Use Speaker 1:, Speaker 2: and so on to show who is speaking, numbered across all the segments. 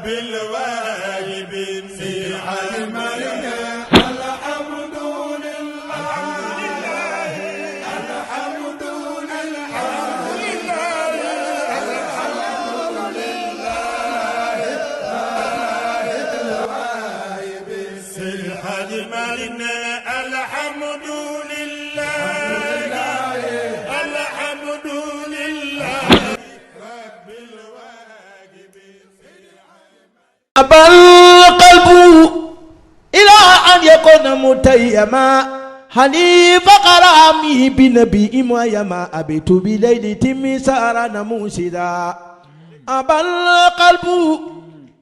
Speaker 1: رب الواجبين في علمنا الحمد لله الحمد
Speaker 2: أبى القلب إلى أن يكون متيما حنيف قرامي بنبي ويما أبيت بليل تمي سارا موسدا أبى القلب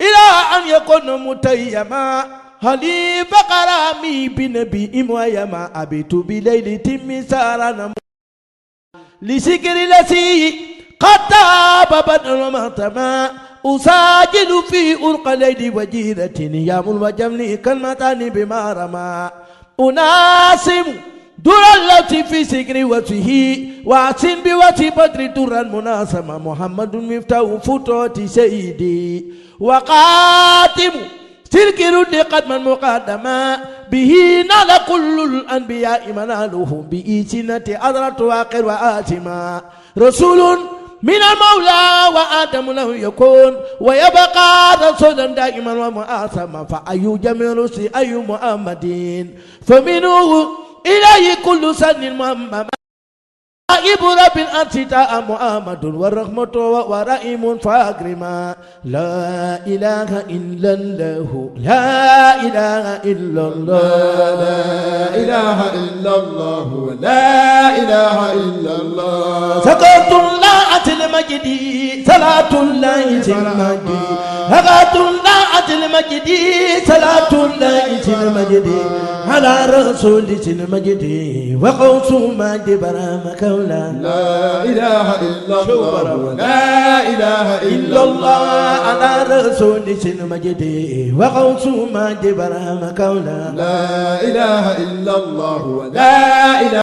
Speaker 2: إلى أن يكون متيما حنيف قرامي بنبي ويما أبيت بليل تمي سارا لسكر لسي قطاب بدر مهتما أساجل في أرق ليل وجيرة يام وجملي كالمتان بما رمى أناسم دور التي في سكر وجهه واسن بوجه بدر درا مناسمة محمد مفتاح فتوة سيدي وقاتم تلك رد قدما مقدما به نال كل الأنبياء منالهم بإيسنة أذرة واقر وآتما رسول من المولى وآدم له يكون ويبقى رسولا دائما ومؤثما فأي جميع رسل أي محمدين فمنه إليه كل سن محمد رب الأنسيتاء محمد والرحمة ورحيم فأكرما لا إله إلا الله لا إله إلا الله
Speaker 3: لا إله إلا الله لا إله إلا الله
Speaker 2: سكرت الله المجد صلاة الله المجد سكرت الله المجد صلاة الله المجد على رسول المجد وقوس مجد برامك
Speaker 3: لا إله إلا الله لا إله إلا الله
Speaker 2: على رسول المجد وقوس مجد برامك
Speaker 3: لا إله إلا الله لا إله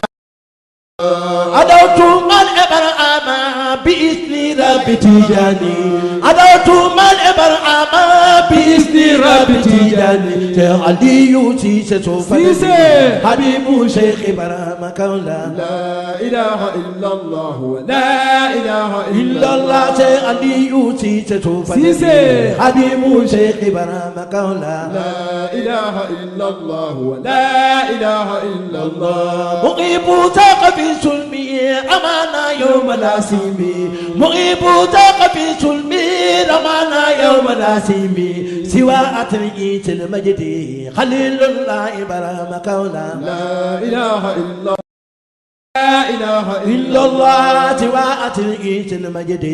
Speaker 2: أدعوت من إبراهيم بإذن رب تجاني أدعوت من إبراهيم بإذن رب تجاني علي يوسف سوفي حبيب شيخ إبراهيم كولا
Speaker 3: لا إله إلا الله لا إله
Speaker 2: إلا الله شيخ علي يوسف سوفي حبيب شيخ إبراهيم كولا
Speaker 3: لا إله إلا الله لا إله إلا الله
Speaker 2: مغيب ساق في سلمي أمانا يوم ناسيمي مغيب ساق في سلمي أمانا يوم ناسيمي سوى أتريت المجد خليل الله إبراهيم كولا
Speaker 3: لا إله إلا الله لا إله
Speaker 2: إلا الله سوى أتريت المجد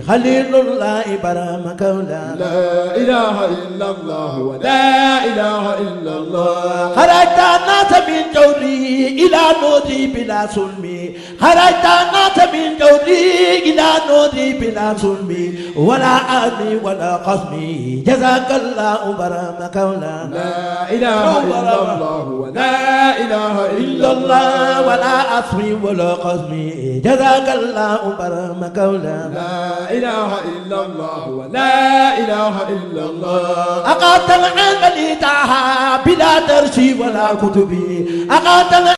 Speaker 2: خليل الله إبراهيم كولا
Speaker 3: لا إله إلا الله لا إله إلا الله
Speaker 2: خرجت الناس من جوري إلى نوري بلا سلمي خرجت الناس من جوري إلى نوري بلا سلمي ولا آمي ولا قسمي جزاك الله إبراهيم كولا
Speaker 3: لا إله إلا الله لا إله
Speaker 2: إلا الله ولا أسمي ولا قسمي جزاك الله إبراهيم كولا
Speaker 3: لا إله إلا الله لا إله إلا الله
Speaker 2: أقاتل العلم لتاها بلا درسي ولا كتبي أقاتل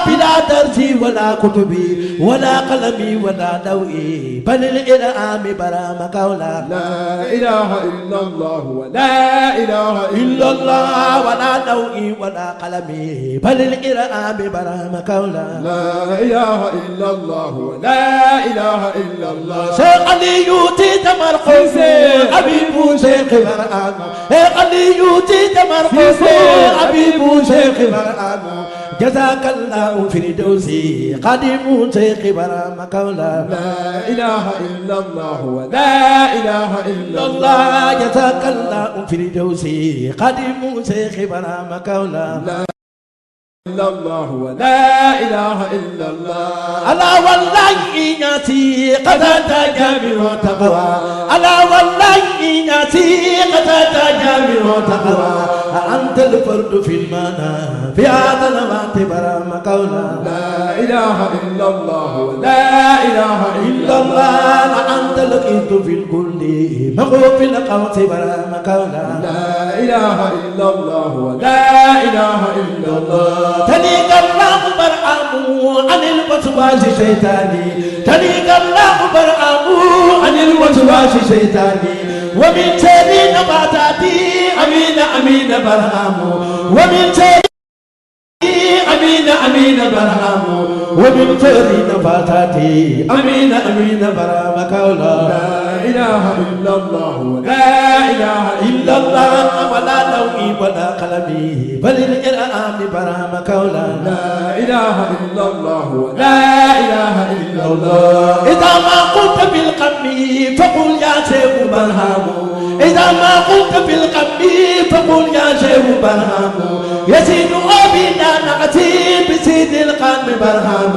Speaker 2: بلا درسي ولا كتبي ولا قلمي ولا دوئي بل الإلهام برام كولا
Speaker 3: لا إله إلا الله لا إله
Speaker 2: إلا الله ولا دوئي ولا قلمي بل الإلهام برام كولا
Speaker 3: لا إله إلا الله لا إله إلا الله
Speaker 2: شيخ علي يوتي تمرقوس حبيب شيخ برام شيخ علي يوتي تمرقوس حبيب شيخ برام جزاك الله فردوسي قديم شيخ برام كولا
Speaker 3: لا إله إلا الله لا إله إلا
Speaker 2: الله جزاك الله فردوسي قديم شيخ برام كولا
Speaker 3: لا إلا الله ولا إله إلا الله
Speaker 2: ألا والله إنتي قد تجامع تقوى ألا والله إنتي قد تجامع تقوى أنت الفرد في المنى في هذا الوقت برام قولا
Speaker 3: لا إله إلا الله لا إله
Speaker 2: إلا الله أنت لقيت في الكل مغوب القوس برام كولا
Speaker 3: لا إله إلا الله ولا إله إلا الله
Speaker 2: تليق الله برعام عن الوسواس شيطاني تليق الله برعام عن الوسواس شيطاني ومن شر نباتاتي أمين أمين برعام ومن شر أمين أمين برهام ومن شر نفاثاتي أمين أمين برهام كولا
Speaker 3: لا إله إلا الله ولا إله
Speaker 2: إلا الله ولا نومي ولا قلبي بل الإرهام برهام كولا
Speaker 3: لا إله إلا الله ولا إله إلا الله
Speaker 2: إذا ما قلت بالقم فقل يا شيخ برهام إذا ما قلت بالقم فقل يا شيخ برهام يزيد أبينا نعتي بسيد القلب برهام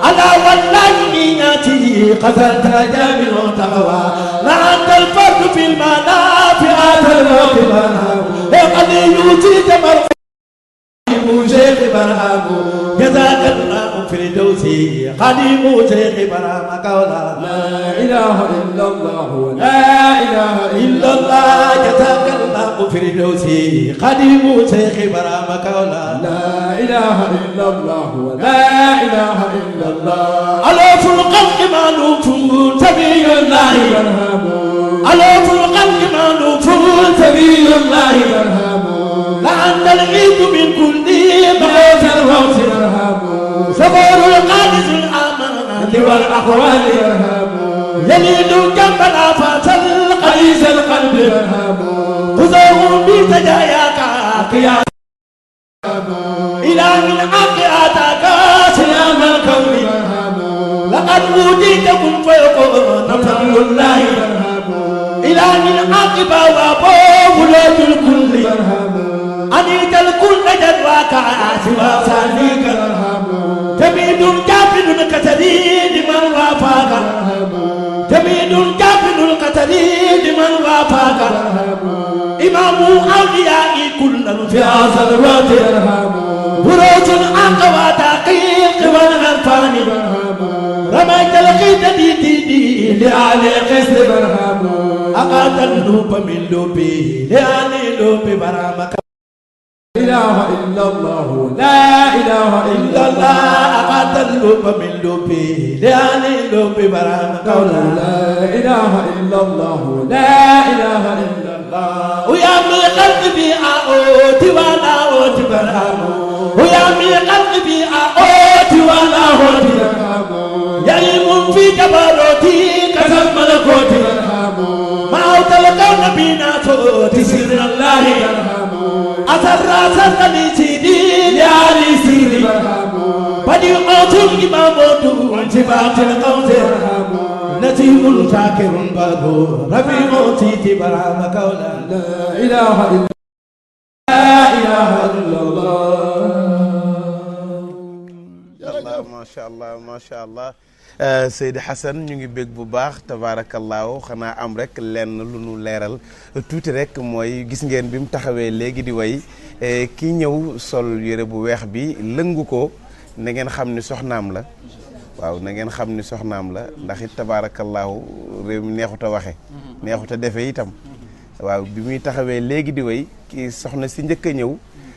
Speaker 2: على والله نياتي قتلت جامل تقوى لعند الفرد في المعنى في هذا الوقت برهام قد يوتي تمر شيخ برهام جزاك الله فردوسي قديم شيخ برهام قولا
Speaker 3: لا إله إلا الله ولا إله
Speaker 2: إلا الله جزاك الله فردوسي قديم شيخ برهام قولا
Speaker 3: لا إله إلا الله ولا إله إلا الله
Speaker 2: ألوف القلب مالوف سبيل الله
Speaker 3: برهام
Speaker 2: ألوف القلب مالوف سبيل الله
Speaker 3: برهام
Speaker 2: لعن العيد من كل مغوث الروس
Speaker 3: برهام
Speaker 2: صبر القادس الأمان والأحوال
Speaker 3: برهام
Speaker 2: يلين جنب الآفات القيس القلب
Speaker 3: برهام
Speaker 2: خذوه بسجاياك قياس إلى من حق آتاك سلام الكون لقد أوتيت كن فيكون نصر الله إلى من حق بوابه ولاة الكل أنيت الكل جدواك سوى صديق تميد كافل كتريد من وافاك تميد كافل كتريد من وافاك إمام أولياء كل في هذا الوقت بروج أقوى تحقيق والعرفان رميت القيد دي لآل قسم أقاد اللوب من لوبي لآل لوب برامك
Speaker 3: إله إلا الله لا إله
Speaker 2: إلا الله أقاد اللوب من لوبي لآل لوب برامك
Speaker 3: لا إله إلا الله لا إله إلا الله
Speaker 2: ويا من قلبي أعود ولا أعود برهام ويا من قلبي أعود ولا أعود برهام يعلم في جبروتي كسب ملكوتي برهام ما أوتلقون بنا صوت سر الله برهام أسر سرني سيدي لعلي سيدي برهام بدي أوتم إماموتو انتباه القوس برهام نسيم شاكر بادو رفيع تيتي برام كولا
Speaker 3: لا إله إلا لا إله إلا الله
Speaker 1: yàlla macha allah macha allah Seydi Hassan ñu ngi bég bu baax tabaarakallaahu xanaa am rek lenn lu nu leeral tuuti rek mooy gis ngeen bi mu taxawee léegi di way kii ñëw sol yére bu weex bi lëngu ko na ngeen xam ni soxnaam la waaw na ngeen xam ni soxnaam la ndax it tabaarakallaahu réew mi neexut a waxe neexut a defe itam waaw bi muy taxawee léegi di way kii soxna si njëkk a ñëw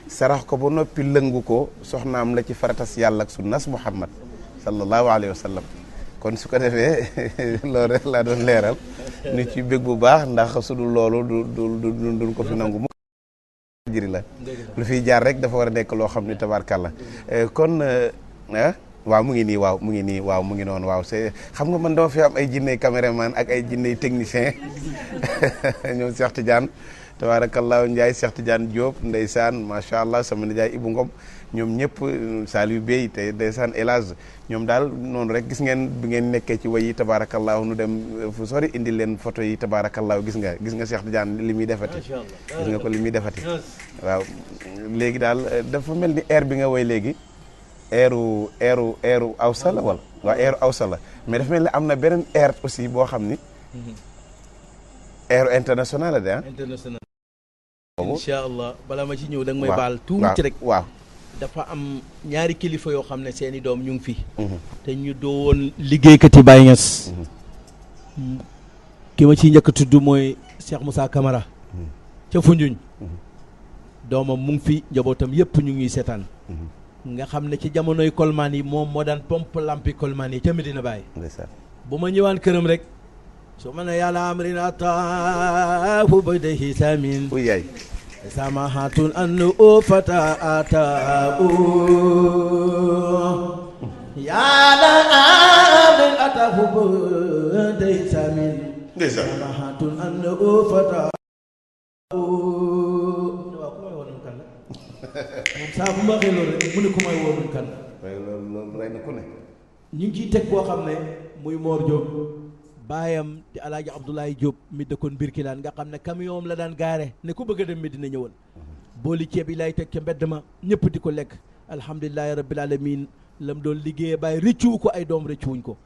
Speaker 1: sarax ko ba noppi lëngu ko soxnaam la ci faratas yàlla ak sunnas Muhammad sallallahu alayhi wa sallam kon su ko defee loolu rek laa doon leeral ni ci bég bu baax ndax su dul loolu duñ ko fi nangu mu jëri la lu fiy jaar rek dafa war a nekk loo xam ni tabaarkalla kon waaw mu ngi nii waaw mu ngi nii waaw mu ngi noonu waaw c'est xam nga man dama fi am ay jinney caméraman ak ay jinney technicien ñoom Cheikh Tidiane tabaarakallaahu Ndiaye Cheikh Tidiane Diop ndeysaan macha allah sama nijaay Ibou Ngom ñoom ñëpp Saliou Bey te ndeysaan Elage ñoom daal noonu rek gis ngeen bi ngeen nekkee ci way yi tabaarakallaahu nu dem fu sori indi leen photo yi tabaarakallaahu gis nga Cheikh Tidiane li muy defati gis nga ko li muy defati waaw léegi daal dafa mel ni air bi nga way léegi airu awsa la wala waaw airu awsa la mais dafa mel ni am na beneen air aussi boo xam ni airu international la de
Speaker 4: international incha allah bala ma ci ñëw da nga may baal tuuti rek
Speaker 1: waaw
Speaker 4: dafa am ñaari kilifa yoo xam ne seeni doom ñu ngi fi te ñu doon liggéeykati Baye Niass ki ma ciy njëkk a tudd mooy Cheikh Moussa Camara ca Foundiougne doomam mu ngi fi njabootam yëpp ñu ngi seetaan nga xam ne ci jamonoy kolmaan yi moom moo daan pompe lampi kolmaan yi ca Medina Baye bu ma ñëwaan këram rek su ma ne yàlla amrin ataafu baydahi samin samahatun an o fata atau yàlla amrin ataafu baydahi samin samahatun an o fata moom saa bu ma waxee loolu rek mu ne ku may woonul kan
Speaker 1: loolu rey na ku ne
Speaker 4: ñu ngi ciy teg koo xam ne muy Mor Diop baayam di alaaji Abdoulaye Diop mi dëkkoon Birkilaan nga xam ne camion am la daan gaare ne ku bëgg a dem Medina ñëwal booli ceeb yi lay teg ca mbedd ma ñëpp di ko lekk alhamdulilahi rabbil alamin lam doon liggéeyee bàyyi rëccuwu ko ay doom rëccuwuñ ko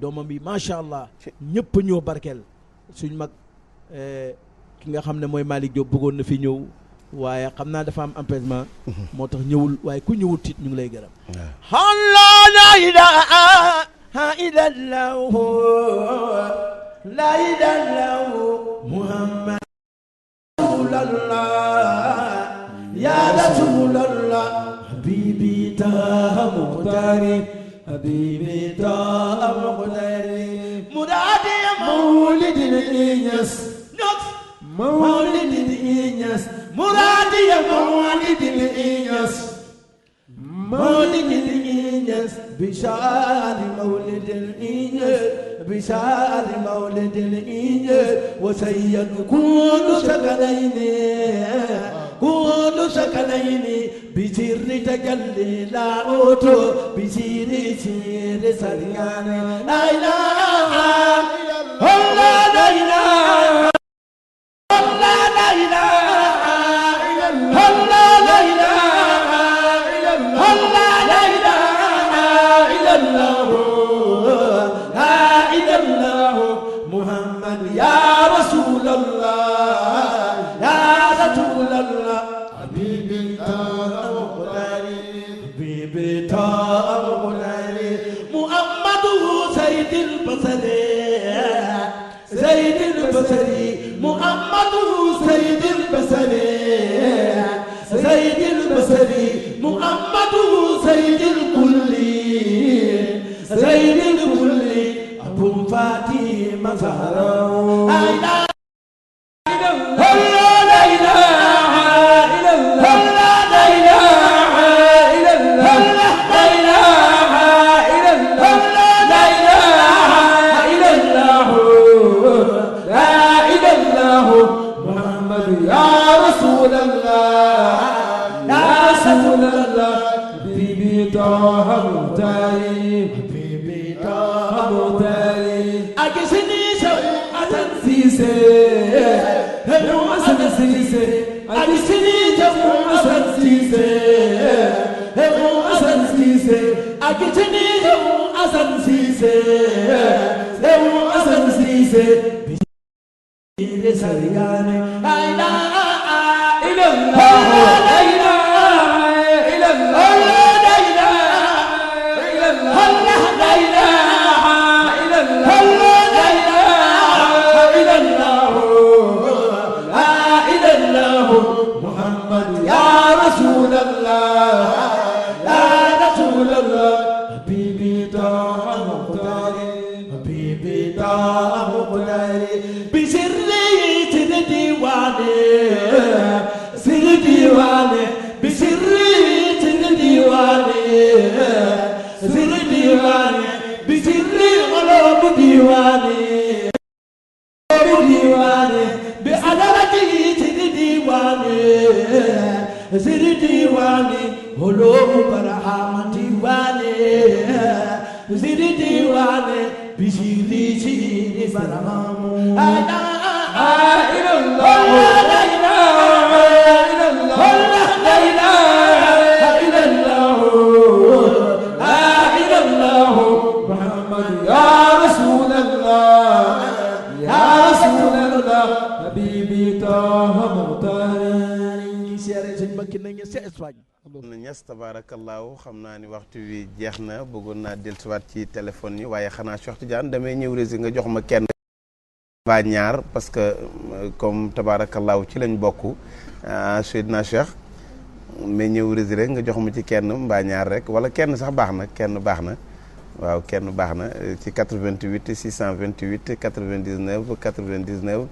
Speaker 4: doomam yi macha allah ñëpp ñoo barkeel suñ mag ki nga xam ne mooy Malick Diop bëggoon na fi ñëw waaye xam naa dafa am empêchement moo tax ñëwul waaye ku ñëwul tiit ñu ngi lay gërëm Allah la ilaha illallah la ilaha illallah Muhammad rasulullah ya rasulullah habibi ta muhtari habibi ta muhtari muradi mawlidil inyas مولد الإنياس مرادي يا مولد الإنياس مولد الإنياس بشار مولد الإنياس بشار مولد الإنياس وسيد كل شكلين كل شكلين بسر تجلي لا أوتو بسير سير سريان لا إله إلا الله لا إله محمد سيد البصري سيد البصري محمد سيد الكل سيد الكل أبو فاطمة زهراء
Speaker 1: Ñas tabaarakallaahu xam naa ni waxtu wi jeex na bëggoon naa dellusiwaat ci téléphone yi waaye xanaa Cheikh Tidiane damay ñëw rési nga jox ma kenn mbaa ñaar parce que comme tabaarakallaahu ci lañ bokk Seydina Cheikh mais ñëw rési rek nga jox ma ci kenn mbaa ñaar rek wala kenn sax baax na kenn baax na waaw kenn baax na ci 88 628 99 99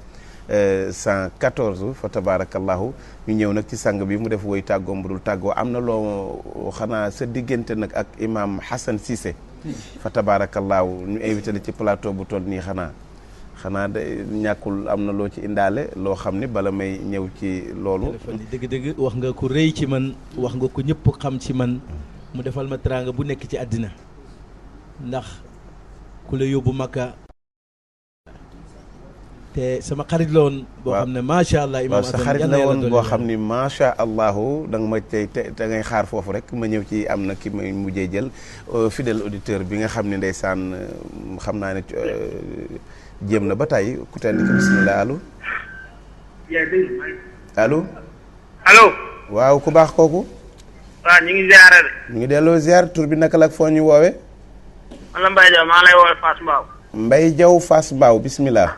Speaker 1: 114 fa tabarakallahu ñu ñëw nag ci sang bi mu def woy tàggoo mu dul tàggoo am na loo xanaa sa diggante nag ak imam Hassan Cissé fa tabarakallahu ñu invité la ci plateau bu toll nii xanaa de ñàkkul am na loo ci indaale loo xam ni bala may ñëw ci loolu
Speaker 4: dëgg-dëgg wax nga ko rëy ci man wax nga ko ñëpp xam ci man mu defal ma teraanga bu nekk ci àddina ndax ku la yóbbu Makka te sama xarit la woon boo xam ne macha allah imam
Speaker 1: sa xarit la woon boo xam ni macha allahu da nga ma tey te ngay xaar foofu rek ma ñëw ci am na ki may mujjee jël fidèle auditeur bi nga xam ne ndeysaan xam naa ne jéem na ba tey ku teel ni ko bismillah allo waaw ku baax kooku
Speaker 5: waaw ñu ngi ziare de.
Speaker 1: ñu ngi delloo ziar tur bi naka la ak foo ñu woowee
Speaker 5: man la Mbaye Diaw maa ngi lay woowee Fass Mbao.
Speaker 1: Mbaye Diaw Fass Mbao bismillah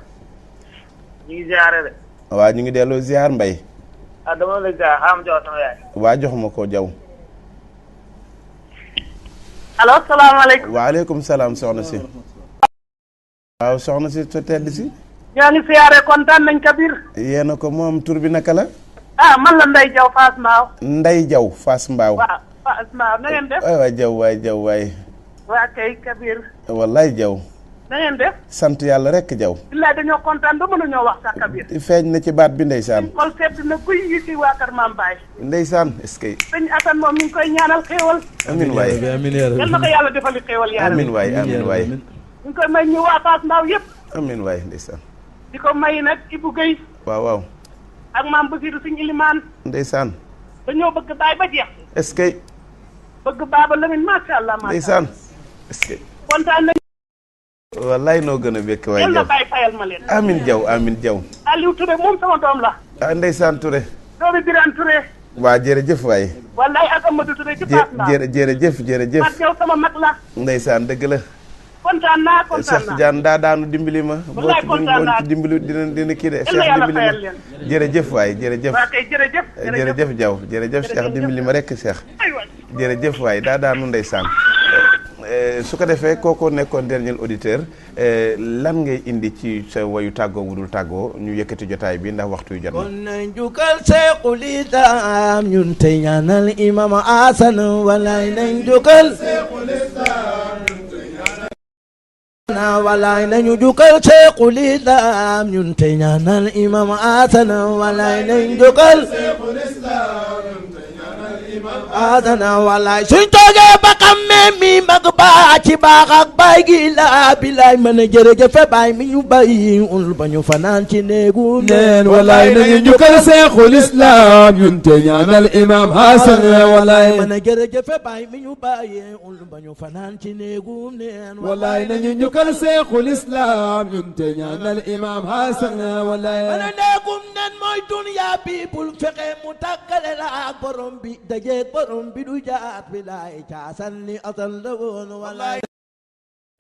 Speaker 5: ñu ngi ziare de.
Speaker 1: waaw ñu ngi delloo ziar Mbaye
Speaker 5: dama la ziar xam jox sama yaay.
Speaker 1: waa jox ma ko Diaw
Speaker 5: allo salaamaaleykum.
Speaker 1: waaleykum salaam soxna si waaw soxna si sa tedd si
Speaker 5: ñoo ngi ziare kontaan nañ Kabir.
Speaker 1: yéena ko moom tur bi naka la
Speaker 5: man la Mbaye Diaw Fass Mbao.
Speaker 1: Ndey Diaw Fass Mbao
Speaker 5: waaw Fass Mbao na ngeen def.
Speaker 1: waay Diaw waay
Speaker 5: waa kay Kabir.
Speaker 1: wallaay Diaw
Speaker 5: na ngeen def.
Speaker 1: sant yàlla rek Diaw
Speaker 5: billaay dañoo kontaan ba mënuñoo wax sax Kabir.
Speaker 1: feeñ na ci baat bi ndeysaan
Speaker 5: xol sedd na guy yi ci waa Kër Maam Baye.
Speaker 1: ndeysaan est-ce que
Speaker 5: sëñ Assane moom mi ngi koy ñaanal xéewal.
Speaker 1: amin waay
Speaker 5: yal na ko yàlla defali xéewal yàlla.
Speaker 1: amin waay
Speaker 5: ñu ngi koy may ñu waa Fass Mbao yëpp.
Speaker 1: amin waay ndeysaan
Speaker 5: di ko may nag Ibou Guèye.
Speaker 1: waaw
Speaker 5: ak maam Basiru Sëñ Ilimaan.
Speaker 1: ndeysaan
Speaker 5: dañoo bëgg baay ba jeex.
Speaker 1: est-ce que
Speaker 5: bëgg baaba Lamine macha allah.
Speaker 1: ndeysaan est-ce que
Speaker 5: kontaan nañu.
Speaker 1: wallaay noo gën a bekk waay
Speaker 5: yal na
Speaker 1: Diaw
Speaker 5: bàyyi fayal ma leen.
Speaker 1: amin Diaw
Speaker 5: Aliou Touré moom sama doom la.
Speaker 1: ndeysaan Touré
Speaker 5: doomi Birane Touré.
Speaker 1: waa jërëjëf waay
Speaker 5: wallaay ak Amadou Touré ci Fass Mbao.
Speaker 1: jërëjëf
Speaker 5: Mat Diaw sama mag la.
Speaker 1: ndeysaan dëgg la
Speaker 5: kontaan naa
Speaker 1: Cheikh Tidiane daa daanu dimbali ma
Speaker 5: wallaay kontaan naa
Speaker 1: ci dimbali dina kii de
Speaker 5: yal na
Speaker 1: Cheikh
Speaker 5: yàlla
Speaker 1: dimbali
Speaker 5: fayal
Speaker 1: ma
Speaker 5: leen.
Speaker 1: jërëjëf waay jërëjëf
Speaker 5: waa kay jërëjëf.
Speaker 1: jërëjëf Diaw jërëjëf Cheikh dimbali ma rek Cheikh
Speaker 5: aywa.
Speaker 1: jërëjëf waay daa daanu ndeysaan su ko defee kooku nekkoon dernier auditeur lan ngay indi ci sa wayu tàggoo wudul tàggoo ñu yëkkati jotaay bi ndax waxtu yu jot na.
Speaker 4: kon nañ jukkal Seexul Islaam ñun tey ñaanal imam Hasan walaay nañ jukkal walaay nañu jukkal Seexul Islaam ñun tey ñaanal imam Hasan walaay nañ jukkal adana walaay suñ toogee ba xammee mi mag baa ci baax ak baay gi la bilaay mën a jërëjëf baay mi ñu bàyyi ul ba ñu fanaan ci néegu
Speaker 3: neen walaay nañu njukkal Seexul Islaam ñun te ñaanal Imam Hasan walaay
Speaker 4: mën a jërëjëf baay mi ñu bàyyi ul ba ñu fanaan ci néegu neen
Speaker 3: walaay nañu njukkal Seexul Islaam ñun te ñaanal Imam Hasan walaay
Speaker 4: mën a néegum nen mooy dunya bi bul fexe mu tàggale la ak borom bi dajeeg borom bi du jaat bilaay caasan ni asal la woon walaay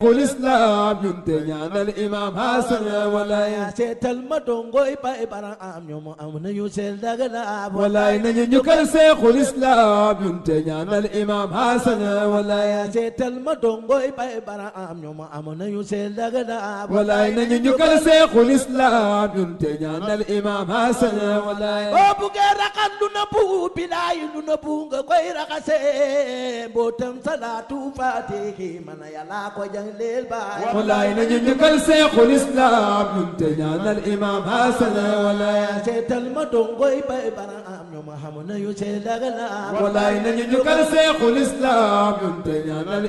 Speaker 3: Seexul Islaam ñun te ñaanal Imam Hasan walaay
Speaker 4: seetal ma dongoy bay bara am ñoom am nañu seen dagala
Speaker 3: walaay nañu njukkal Seexul Islaam ñun te ñaanal Imam Hasan walaay
Speaker 4: seetal ma dongoy bay bara am ñoom am nañu seen dagala
Speaker 3: walaay nañu njukkal Seexul Islaam ñun te ñaanal Imam Hasan walaay
Speaker 4: boo buggee raxas lu na bu bilaay lu na bu nga koy raxase mbootam salaatu faatihi man yàlla ko jangleel baay
Speaker 3: walaay nañu njukkal Seexul Islaam ñun te ñaanal Imam Hasan walaay
Speaker 4: seetal ma dongoy bay bara am ñoom xam nañu seen dagala
Speaker 3: walaay nañu njukkal Seexul Islaam ñun te ñaanal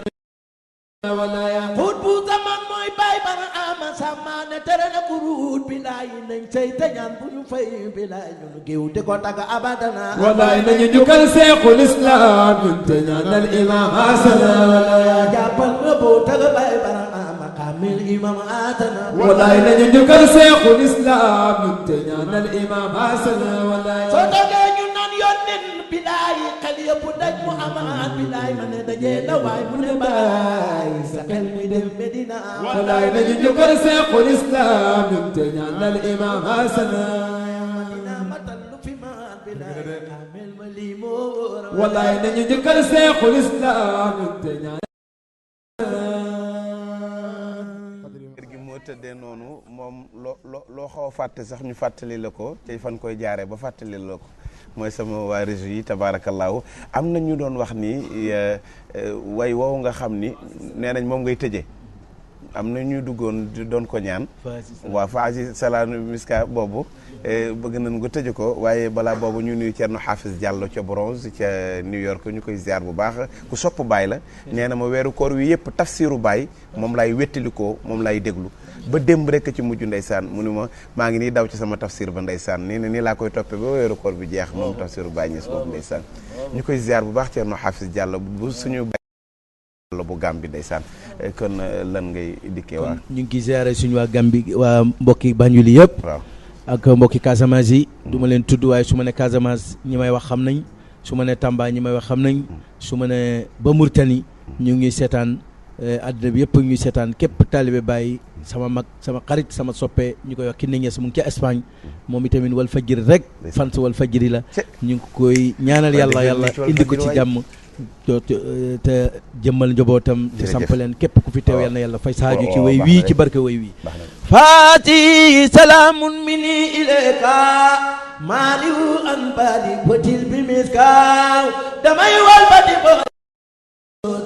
Speaker 3: walaay
Speaker 4: xut bu zaman mooy bay bara ama samaane tere na kuruut bilaay nañ sey te ñaan bu ñu fay bilaay ñunu géew te ko taga abadana
Speaker 3: walaay nañu njukkal Seexul Islaam ñun te ñaanal Imam Hasan walaay
Speaker 4: jàppal nga boo taga bay bara ama kamil imam atana
Speaker 3: walaay nañu njukkal Seexul Islaam ñun te ñaanal Imam Hasan walaay
Speaker 4: soo toogee ñu naan yónne
Speaker 2: nen bilaay xel yëpp daj mu amaat bilaay ma ne dajee na waay mu ne baay sa xel mi dem Medina
Speaker 3: walaay nañu jukkal Seexul Islaam ñun te ñaanal Imaam Hasan
Speaker 2: Madina matal lu fi maat bilaay xamel ma lii moo
Speaker 3: walaay nañu jukkal Seexul Islaam ñun te ñaanal
Speaker 1: kër gi moo tëddee noonu moom loo xaw a fàtte sax ñu fàttali la ko tey fan koy jaaree ba fàttali la ko mooy sama waa réseau yi tabaarakallaahu am na ñu doon wax ni way woowu nga xam ni nee nañ moom ngay tëjee am na ñu duggoon doon ko ñaan waaw faasi salaanu miska boobu bëgg nañ nga tëje ko waaye balaa boobu ñu nuyu Thierno Hafiz Diallo ca Bronx ca New York ñu koy ziar bu baax ku sopp Baay la nee na ma weeru koor wi yëpp tafsiru Baay moom laay wettalikoo moom laay déglu ba démb rek ci mujj ndeysaan mu ni ma maa ngi nii daw ci sama tafsir ba ndeysaan nii ne nii laa koy toppee ba weeru koor bi jeex moom tafsiru Baay Ñas boobu ndeysaan ñu koy ziar bu baax Thierno Hafiz Diallo bu suñu bu Gàmbi ndeysaan kon lan ngay dikkee waa
Speaker 4: ñu ngi ziare suñu waa Gàmbi waa mbokki Banjul yëpp
Speaker 1: waaw
Speaker 4: ak mbokki Casamance yi du ma leen tudd waaye su ma ne Casamance ñi may wax xam nañ su ma ne Tamba ñi may wax xam nañ su ma ne ba Mauritanie ñu ngi seetaan àddina bi yëpp ñuy seetaan képp taalibe Baay sama mag sama xarit sama soppe ñu koy wax ki neñes mu ngi ca Espagne moom itamit wal fajiri rek fan wal fajiri la ñu ngi koy ñaanal yàlla indi ko ci jàmm te jëmmal njabootam te sampaleen képp ku fi teew yal na yàlla fay saaju ci way wii ci barke way wii faati salaamun mini ilayka maaliu an baali botil bi miskaaw damay wal bati bo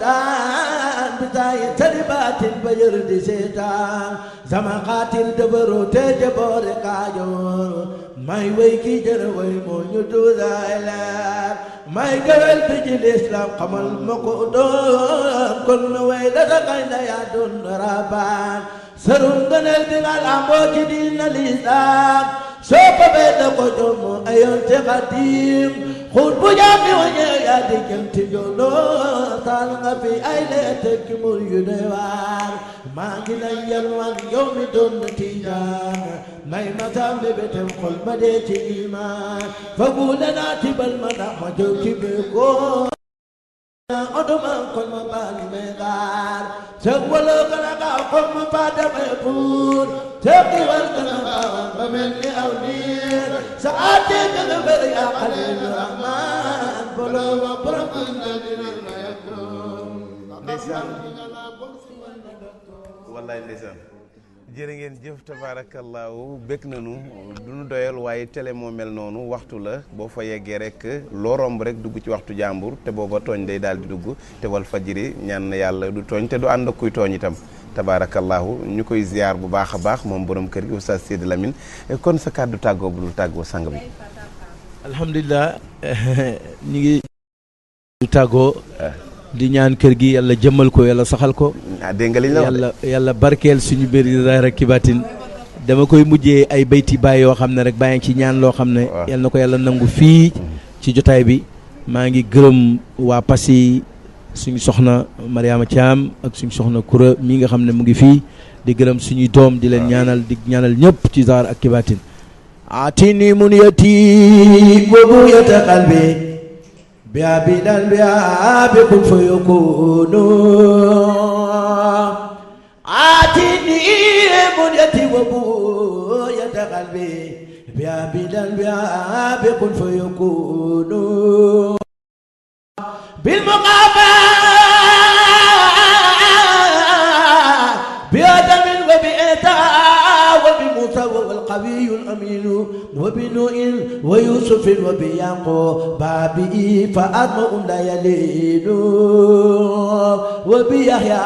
Speaker 4: daan bitaaye tali baatin ba yër di seetaan sama xaatil dëbëro te jëboore kaajoor may way ki jërë way moo ñu duudaay leer may gëwel bi ci lislaam xamal ma ko doon kon na way la dangay na yaa doon rabaan sërum gënel bi nga lamboo ci diina lislaam soo ko bee da ko jommo ayoon te xadim xut bu jaami wañee yaa di jëmti jooloo taal nga fi ay lee tekki mur yu doy waar maa ngi lay yalwaan yow mi doon na tiijaan may ma saam bebetem xol ma dee ci iman faguule naa tibal ma ndax ma jëw ci beekoo oduman kon ma baali may gaar sëg wala gën a gaaw kon ma faa demee buur sëg di war gën a baawaan ba mel ni aw niir sa aatee gën a bëri yaa xaliil rahmaan boloo wa borom na dina na yakroom
Speaker 1: ndeysaan wallaay ndeysaan jërë ngeen jëf tabaarakallaahu bég nañu du ñu doyal waaye télé moo mel noonu waxtu la boo fa yeggee rek loo romb rek dugg ci waxtu jàmbur te booba tooñ day daal di dugg te wal fajiri ñaan yàlla du tooñ te du ànd ak kuy tooñ itam tabaarakallaahu ñu koy ziar bu baax a baax moom borom kër gi Oustaz Sidi Lamine kon sa kàddu tàggoo bu dul tàggoo sang bi
Speaker 4: alhamdulilah ñu ngi du tàggoo di ñaan kër gi yàlla jëmmal ko yàlla saxal ko
Speaker 1: dégg nga li la wax
Speaker 4: yàlla barkeel suñu mbiri zaahir ak baatin dama koy mujjee ay bayti baay yoo xam ne rek bàyyi ci ñaan loo xam ne yàlla na ko yàlla nangu fii ci jotaay bi maa ngi gërëm waa Passy suñu soxna Mariama Thiam ak suñu soxna Koura mii nga xam ne mu ngi fii di gërëm suñuy doom di leen ñaanal di ñaanal ñëpp ci zaahir ak baatin atini munyati wa buyata qalbi بأبي بكل فيكون آتني منيتي وبوية قلبي بأبي بكل فيكون بالمقابل بآدم وبإيتاء وبموسى والقوي الأمين وبنوح ويوسف وبيعقوب بابي فأدم لا يلين وبيحيى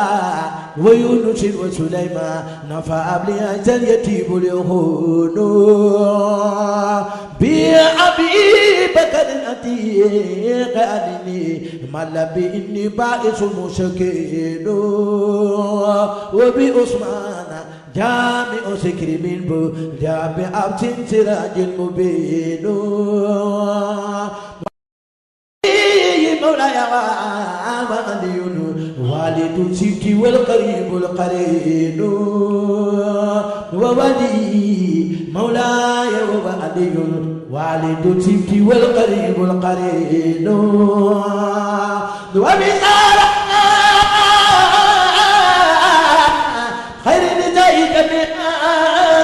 Speaker 4: ويونس وسليمان نفع أبلي أنزل يتيب اليهون بأبي بكر أتيق أنني ملبي إني بائس مشكين وبعثمان جامع سكر من بو جامع أبتن سراج المبين مولاي وعلي والد سيبتي والقريب القرين وولي مولاي وعلي
Speaker 2: والد السبت والقريب القرين وبسال خير النساء جميعا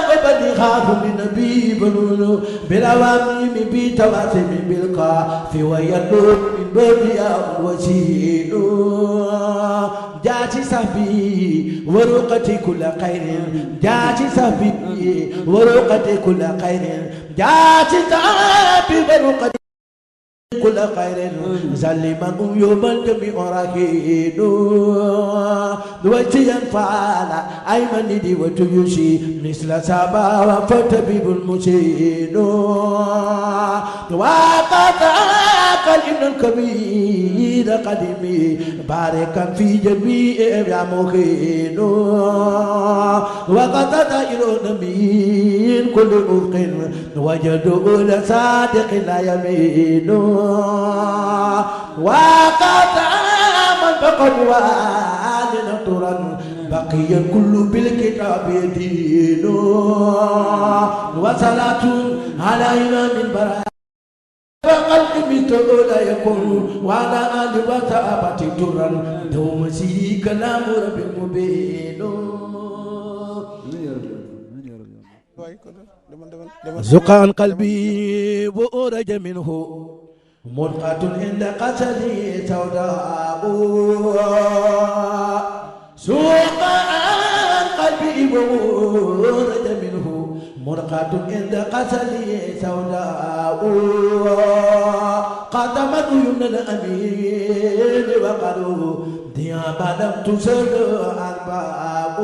Speaker 2: وبل خاف من نبي بنون بالأوامر بتواسم بالقاف ويدور من بديا وسين جاتي صحبي ورقتي كل خير جاتي صحبي ورقتي كل خير جاتي صحبي ورقتي كل خير سلما يوم الجميع راكين وجيا فعلا أيمن دي وتيوشي مثل سبا وفتبيب المسين وقد الابن الكبير قديمي باركا في جميع يا مخين وقد دائر من كل أفق وجدوا لصادق لا يمين وقد من فقد والنا طرا بقي الكل بالكتاب يدين وصلاة على إمام البرايا وقلب مثل لا يكون وعلى آل وصحبه ترا دوم سي كلام رب مبين زقان قلبي وأرج منه مرقة عند قتلي سوداء زقان قلبي وأرج منه مرقة عند قتلي سوداء قدمت يمنى الأمين وقالوا ديابا لم تسد أرباب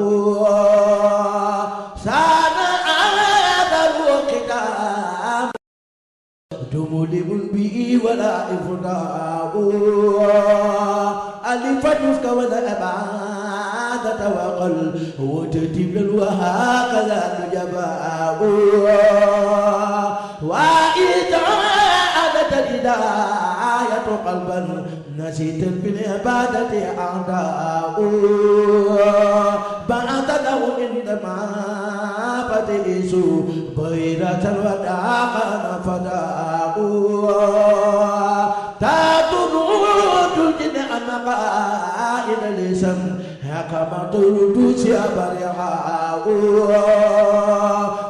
Speaker 2: دمولب بي ولا إفراء ألفت يسك ولا أبعاد وقل وتتم الوهاكذا نجباء وإذا عادت الهداية قلبا نسيت بالعبادة أعداء بعد له عندما فتئسوا بيرة وداقنا فداء تاتنود الجن المقائد لسان كما تولد سيابر يحاء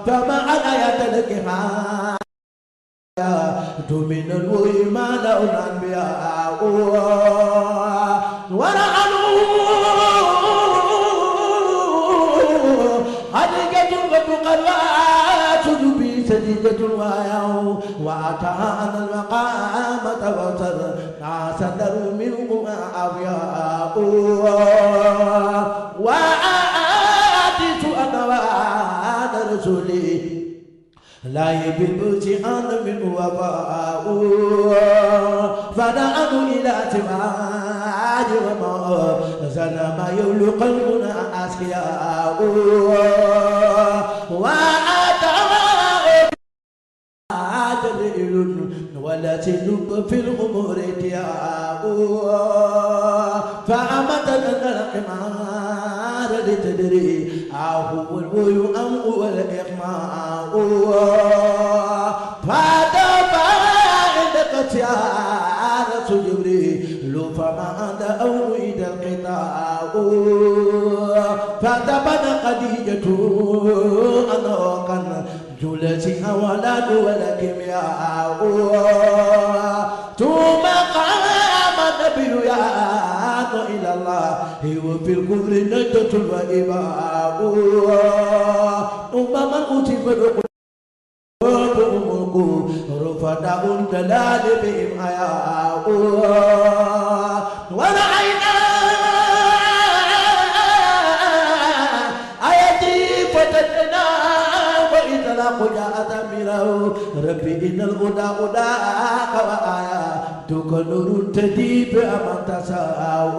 Speaker 2: فما أنا يتلقها من الويمان الأنبياء ورعنوا حديقة وتقلات جبي سديدة وياو وأتانا المقامة وصر ناسدر منهم أبياء وآتيت أنا وآل رسولي لا يبلغ أن من وفاء فدعوا إلى سواج وما زلم يولو قلبنا أسكياء وأتى جبريل ولا تلب في الأمور تياء فأمت الحمار لتدري هو الوي أم هو الإغماء فدفع عندك سيارة جبريل فما أنت أولئك القطاع فدفن خديجة أنا وكان جلسي أولاد ولا كيمياء ثم قام النبي يا إلى الله وفي الكفر نجدة وإباء من أتي بالقلوب رفضاء الدلال بهم حياء ورأينا آياتي فتتنا وإذا لقيا أميره ربي إن الهدى هداك وآياتك نور تهدي بمن تشاء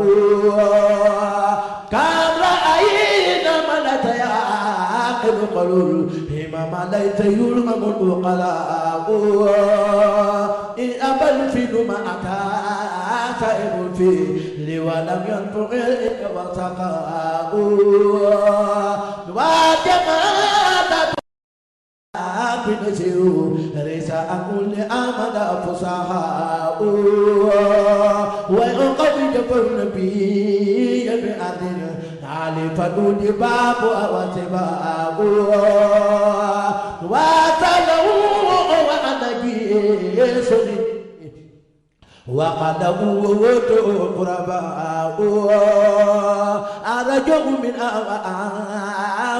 Speaker 2: كم رأينا من لا يعقل قلوب ما ليت يلهم العقلاء إن أبى الفيل ما أتى سائر الفيل ولم ينفع وسقاء وجماعة بنسير ليس أقول لأمد فصاحا ويقوي جبر النبي بأذن علي فدود باب وسباب وتلو وأنا جيسني وقد ووت قرباء أرجو من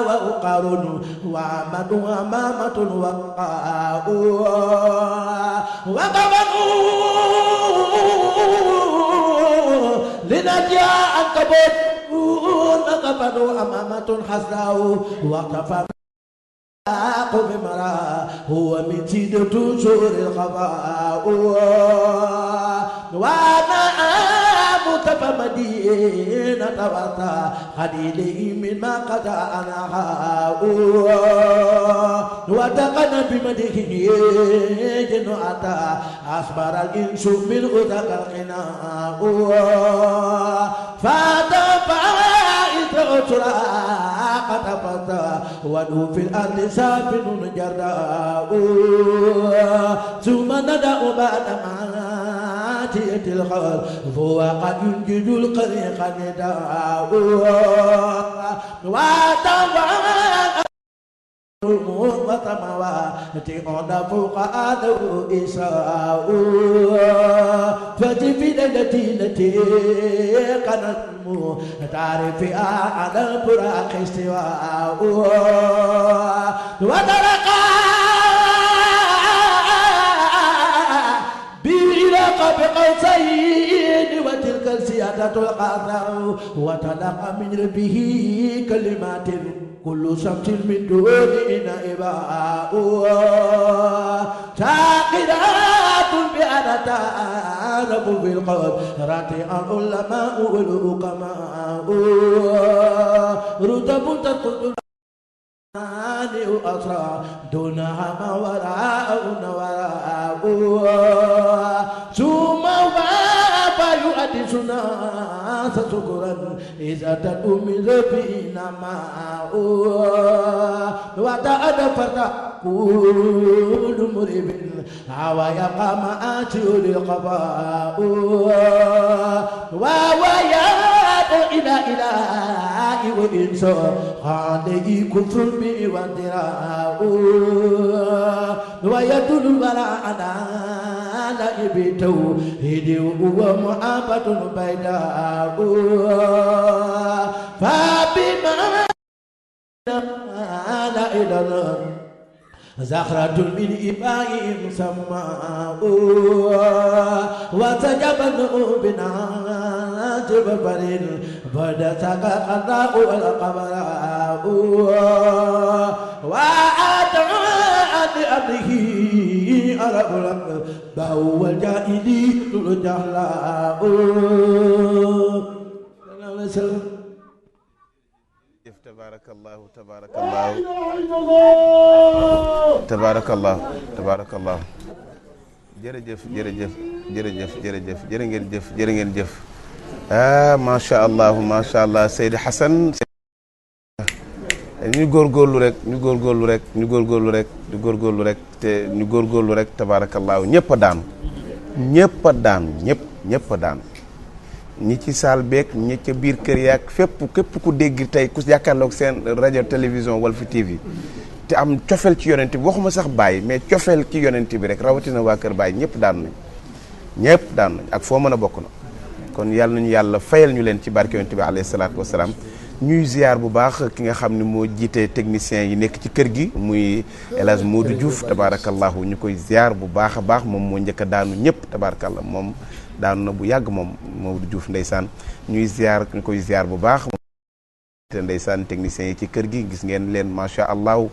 Speaker 2: وقارن وعمد ومامة وقاء وقبنوا لنجا أنكبت وقبنوا أمامة حسناء وقفا بمرا هو من سيدة سور الخفاء وانا متفى مدينة وطا خليلي من ما قد انا هاو وتقنا بمديه جن اتا اصبر الانس من غدق القناء فتفى إترى قد فتا ودو في الأرض سافن جرداء ثم ندأ بعد ما تأتي الخير فهو قد ينجد القريق نداء وتوى وتموات عند فوق آدو إساء فتفيد التي كانت تعرفها على البراق استواء ودرقا بإلق بقوسين وتلك السيادة القاطع وتلقى من ربه كلمات كل شمس من دون نائباء شاقرات بأن تعارف في القلب راتع العلماء والحكماء رتب تسقط أسرى دونها ما وراء ثم يؤدسنا شكرا إذا تدعو من ربنا ماء وتأدفت كل مريب هوى يبقى مآتي للقضاء وويات إلى إله وإنسان عليه كفر به واندراء ويدل الوراء على لعب توحيد ومعابة بيداء فبما لا إله زخرة من إبائهم سماء وتجبن بنا جبفرين فدسك القضاء والقبراء وآتى لأمره أرب لك بهو الجائلي الجهلاء
Speaker 1: tabarakallahu tabarakallahu jërëjëf jërë ngeen jëf macha allah Seydi Hassan ñu góorgóorlu rek te ñu góorgóorlu rek tabarakallahu ñëpp a daan ñi ci saal beeg ñi ca biir kër yaag képp ku dégg tey ku jàkkaarloog seen rajo télévision Walf TV te am cofeel ci yonent bi waxuma sax Baye mais cofeel ci yonent bi rek rawatina waa kër Baye ñëpp daan nañ ak foo mën a bokk na kon yàlla nañu yàlla fayal ñu leen ci barke yonent bi alayhi salaatu wasalaam ñuy ziar bu baax ki nga xam ne moo jiite technicien yi nekk ci kër gi muy El Hadj Modou Diouf tabarakallahu ñu koy ziar bu baax a baax moom moo njëkk a daanu ñëpp tabarakallah moom daanu na bu yàgg moom Modou Diouf ndeysaan ñu koy ziar bu baax te ndeysaan techniciens yi ci kër gi gis ngeen leen macha allah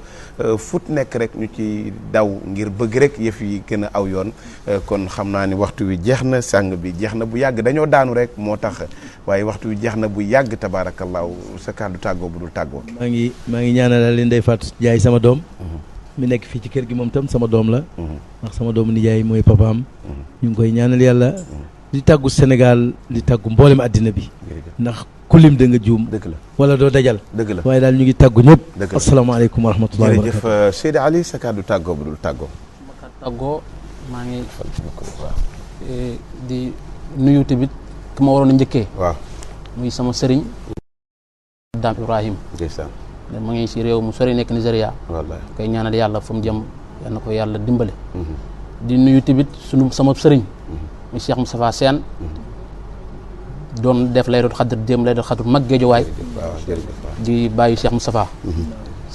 Speaker 1: fut nekk rek ñu ci daw ngir bëgg rek yëf yi gën a aw yoon kon xam naa ni waxtu wi jeex na sàng bi jeex na bu yàgg dañoo daanu rek moo tax waaye waxtu wi jeex na bu yàgg tabaarakallaahu sa kàddu tàggoo bu dul tàggoo. maa ngi ñaanal leen Ndeye Fatou Ndiaye sama doom mi nekk fii ci kër gi moom tam sama doom la ndax sama doomu nijaay mooy papaam ñu ngi koy ñaanal yàlla di tàggu Sénégal di tàggu mboolem àddina bi ndax
Speaker 4: ku lim da nga juum
Speaker 1: dëgg la
Speaker 4: wala doo dajal
Speaker 1: dëgg la
Speaker 4: waaye daal ñu ngi tàggu ñëpp
Speaker 1: dëgg la
Speaker 4: asalaamaaleykum wa rahmatullahi wa
Speaker 1: jërëjëf
Speaker 4: barakatuh
Speaker 1: Seydi Ali sa kàddu tàggoo bu dul tàggoo
Speaker 6: tàggoo maa ngi di nuyu tamit ki ma waroon a njëkkee
Speaker 1: waaw
Speaker 6: muy sama sëriñ Dame Ibrahim
Speaker 1: ndeysaan
Speaker 6: ma ngi si réew mu sori nekk Nigéria
Speaker 1: wallaay
Speaker 6: koy ñaanal yàlla fu mu jëm yal na ko yàlla dimbale di nuyu tamit sama sëriñ muy Cheikh Moustapha Sène doon def laylatul xadr démb laylatul xadr mag géejuwaay
Speaker 1: waaw jërëjëf
Speaker 6: di bàyyi Cheikh Moustapha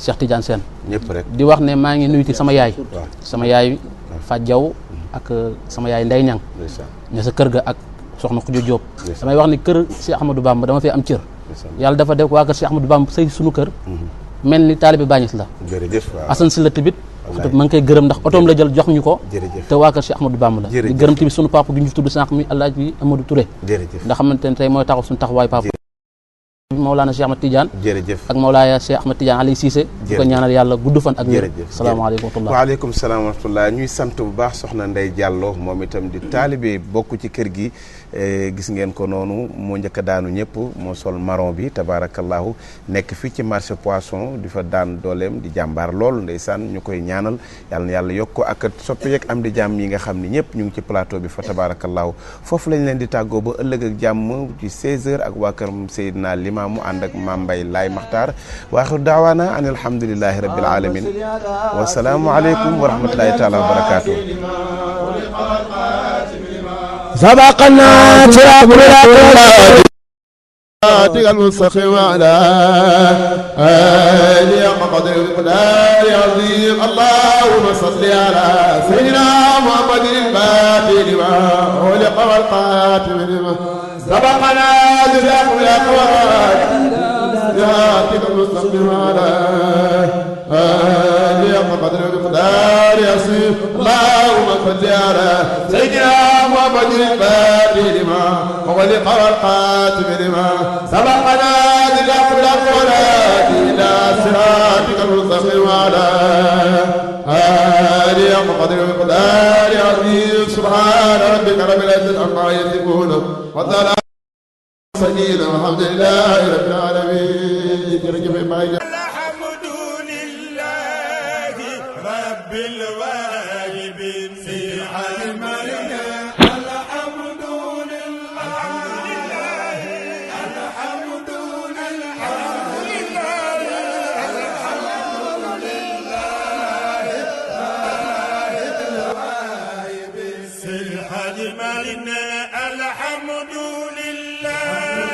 Speaker 6: Cheikh Tidiane Sène
Speaker 1: ñëpp rek
Speaker 6: di wax ne maa ngi nuyu ti sama yaay
Speaker 1: waaw
Speaker 6: sama yaay Fat Diaw ak sama yaay Ndey Ñang
Speaker 1: ndeysaan
Speaker 6: ña sa kër ga ak soxna Xuju Jóob
Speaker 1: ndeysaan
Speaker 6: damay wax ni kër Cheikh Ahmadou Bamba dama fee am cër
Speaker 1: ndeysaan
Speaker 6: yàlla dafa def waa kër Cheikh Ahmadou Bamba sëy sunu kër mel ni taalibe Bañes la
Speaker 1: jërëjëf waaw
Speaker 6: Assane si la tamit
Speaker 1: wallaay
Speaker 6: ma ngi koy gërëm ndax otoom la jël jox ñu ko
Speaker 1: jërëjëf
Speaker 6: te waa kër Cheikh Ahmadou Bamba la
Speaker 1: jërëjëf
Speaker 6: di gërëm tamit sunu papa gi ñu tudd sànq mi Alaaji Amadou Touré
Speaker 1: jërëjëf
Speaker 6: ndax xamante ne tey mooy taxaw suñu taxawaay papa Mawlana Cheikh Ahmad Tidiane
Speaker 1: jërëjëf
Speaker 6: ak Mawlaaya Cheikh Ahmad Tidiane Ali Cissé di ko ñaanal yàlla gudd fan ak wér
Speaker 1: jërëjëf
Speaker 6: salaamaaleykum wa rahmatullah
Speaker 1: waaleykum salaam wa rahmatullah ñuy sant bu baax soxna Ndey Diallo moom itam di taalibe bokk ci kër gi gis ngeen ko noonu moo njëkk a daanu ñëpp moo sol marron bi tabarakallahu nekk fii ci marché poisson di fa daan dooleem di jàmbaar lool ndeysaan ñu koy ñaanal yàlla na yàlla yokk ko ak soppi yeeg am di jàmm yi nga xam ni ñëpp ñu ngi ci plateau bi fa tabarakallahu foofu lañ leen di tàggoo ba ëllëg ak jàmm ci 16h ak waa kër Seydina Limaamu ànd ak Maam Mbay Laay Maxtaar wa axiru daawaana an alhamdulillahi rabbil alamin wa salaamu aleykum wa rahmatullahi taala wa barakatuh
Speaker 2: سبقنا صراط
Speaker 3: المستقيم على آله قدر القدر العظيم اللهم صل على سيدنا محمد الفاتح لما خلق والقاتم لما سبقنا صراط المستقيم على آله قدر القدر العظيم اللهم صل على سيدنا محمد الفاتح لما خلق والقاتم لما سبقنا ذكر الأقوالات إلى صراطك المستقيم على آله وقدر المقدار العظيم سبحان ربك رب العزة عما يصفون والسلام على والحمد لله رب العالمين
Speaker 7: الحمد لله رب الواهبين في علمنا الحمد لله الحمد لله الحمد لله